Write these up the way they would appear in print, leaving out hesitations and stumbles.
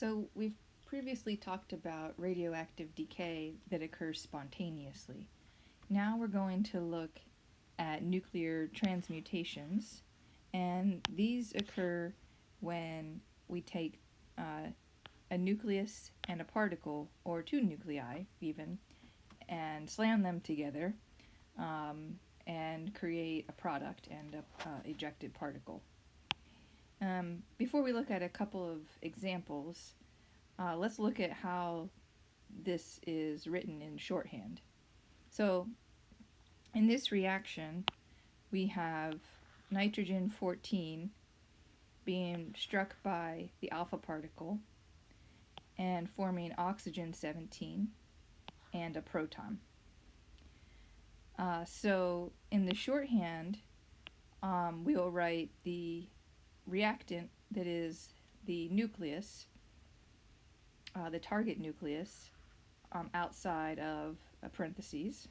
So we've previously talked about radioactive decay that occurs spontaneously. Now we're going to look at nuclear transmutations, and these occur when we take a nucleus and a particle, or two nuclei even, and slam them together and create a product and a ejected particle. Before we look at a couple of examples, let's look at how this is written in shorthand. So in this reaction, we have nitrogen 14 being struck by the alpha particle and forming oxygen 17 and a proton. So in the shorthand, we will write the reactant, that is the nucleus, the target nucleus, outside of a parentheses.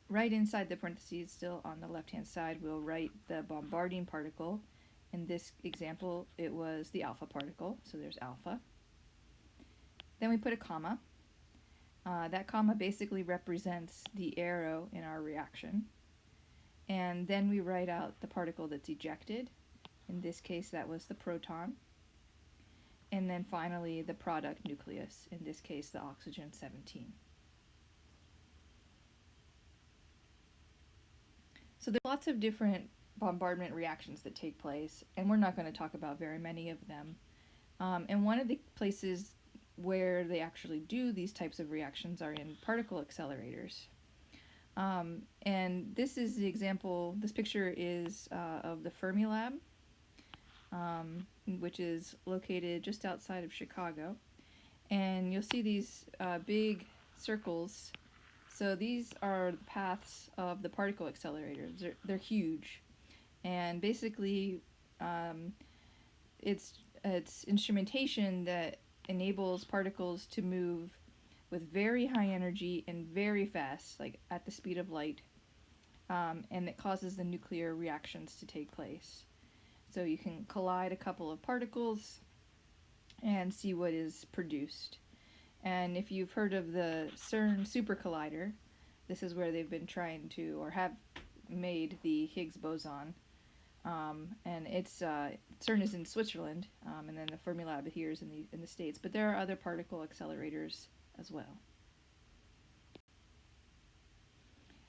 Right inside the parentheses, still on the left-hand side, we'll write the bombarding particle. In this example, it was the alpha particle, so there's alpha. Then we put a comma. That comma basically represents the arrow in our reaction. And then we write out the particle that's ejected. In this case, that was the proton. And then finally, the product nucleus, in this case, the oxygen 17. So there's lots of different bombardment reactions that take place, and we're not going to talk about very many of them. And one of the places where they actually do these types of reactions are in particle accelerators. And this is the example, this picture is of the Fermilab, which is located just outside of Chicago. And you'll see these big circles. So these are the paths of the particle accelerators. They're huge. And basically, it's instrumentation that enables particles to move with very high energy and very fast, like at the speed of light, and it causes the nuclear reactions to take place. So you can collide a couple of particles and see what is produced. And if you've heard of the CERN Super Collider, this is where they've been trying to, or have made the Higgs boson. And it's CERN is in Switzerland, and then the Fermilab here is in the States. But there are other particle accelerators as well.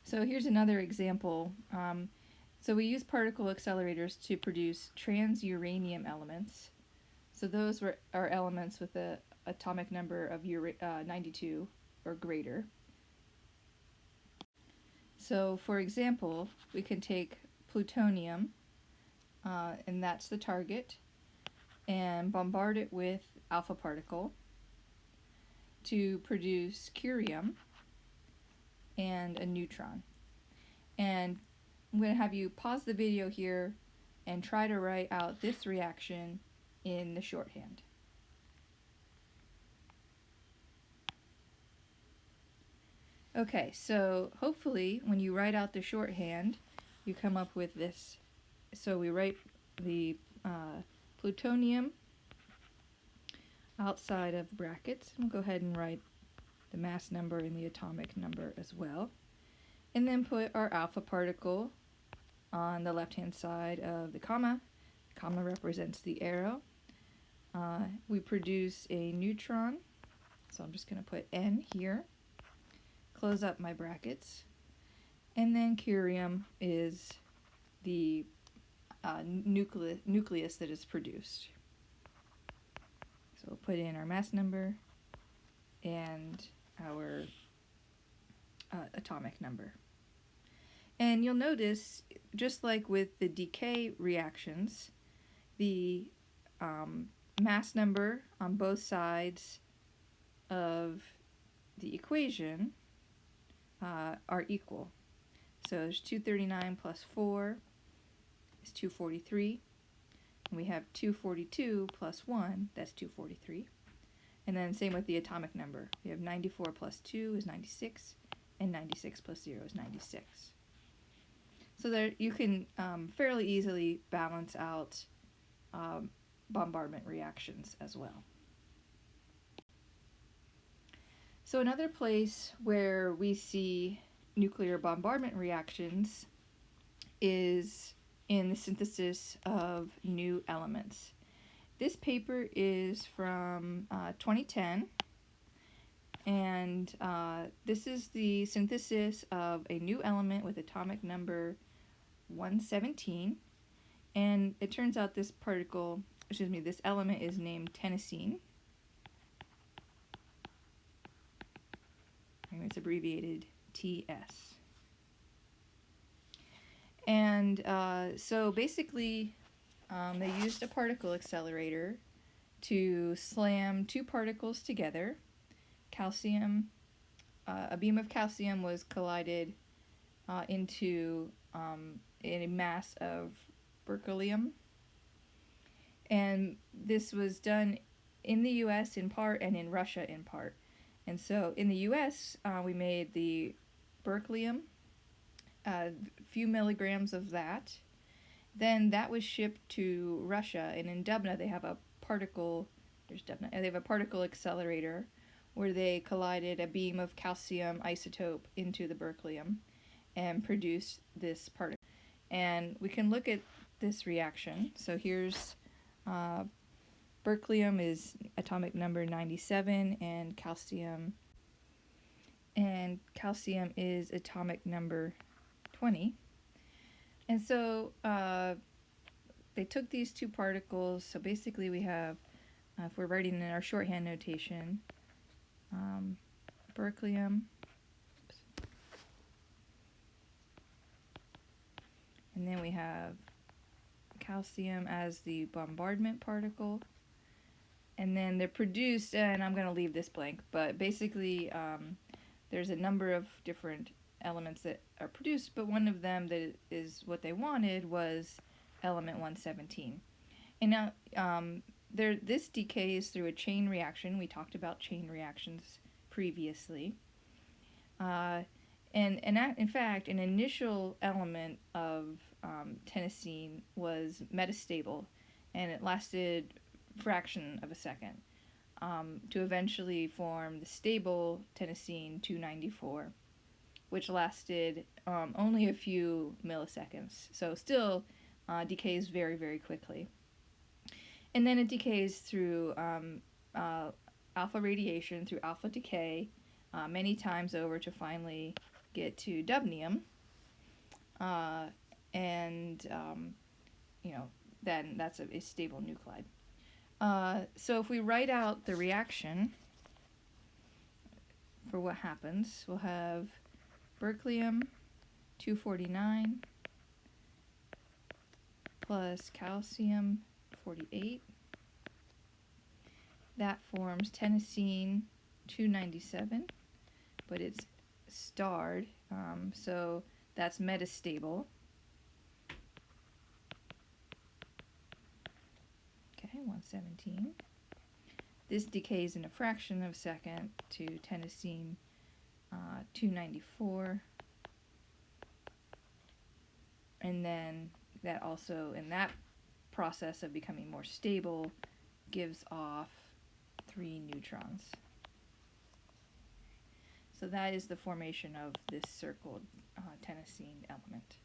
So here's another example. So we use particle accelerators to produce transuranium elements. So those are elements with an atomic number of 92 or greater. So for example, we can take plutonium, and that's the target, and bombard it with alpha particle to produce curium and a neutron. And I'm going to have you pause the video here and try to write out this reaction in the shorthand. Okay, so hopefully when you write out the shorthand, you come up with this. So we write the plutonium outside of the brackets. We'll go ahead and write the mass number and the atomic number as well. And then put our alpha particle on the left-hand side of the comma. The comma represents the arrow. We produce a neutron, so I'm just going to put N here. Close up my brackets. And then curium is the nucleus that is produced. So we'll put in our mass number and our atomic number. And you'll notice, just like with the decay reactions, the mass number on both sides of the equation are equal. So there's 239 plus 4 is 243. And we have 242 plus 1, that's 243. And then same with the atomic number. We have 94 plus 2 is 96, and 96 plus 0 is 96. So there you can fairly easily balance out bombardment reactions as well. So another place where we see nuclear bombardment reactions is in the synthesis of new elements. This paper is from 2010, and this is the synthesis of a new element with atomic number 117, and it turns out this element is named tennessine, and it's abbreviated TS. And so basically, they used a particle accelerator to slam two particles together. Calcium, a beam of calcium was collided into a mass of berkelium. And this was done in the US in part and in Russia in part. And so in the US, we made the berkelium, a few milligrams of that. Then that was shipped to Russia, and in Dubna they have a particle accelerator where they collided a beam of calcium isotope into the berkelium and produced this particle. And we can look at this reaction. So here's berkelium is atomic number 97, and calcium is atomic number 20. And so they took these two particles. So basically we have, if we're writing in our shorthand notation, berkelium, and then we have calcium as the bombardment particle, and then they're produced, and I'm going to leave this blank, but basically there's a number of different elements that are produced, but one of them that is what they wanted was element 117. And now this decays through a chain reaction. We talked about chain reactions previously. In fact, an initial element of tennessine was metastable, and it lasted a fraction of a second to eventually form the stable tennessine 294, which lasted only a few milliseconds. So still decays very, very quickly. And then it decays through alpha radiation, through alpha decay, many times over to finally get to dubnium. Then that's a stable nuclide. So if we write out the reaction for what happens, we'll have berkelium 249 plus calcium 48. That forms tennessine 297, but it's starred, so that's metastable. Okay, 117. This decays in a fraction of a second to tennessine 294. And then that also, in that process of becoming more stable, gives off 3 neutrons. So that is the formation of this circled tennessine element.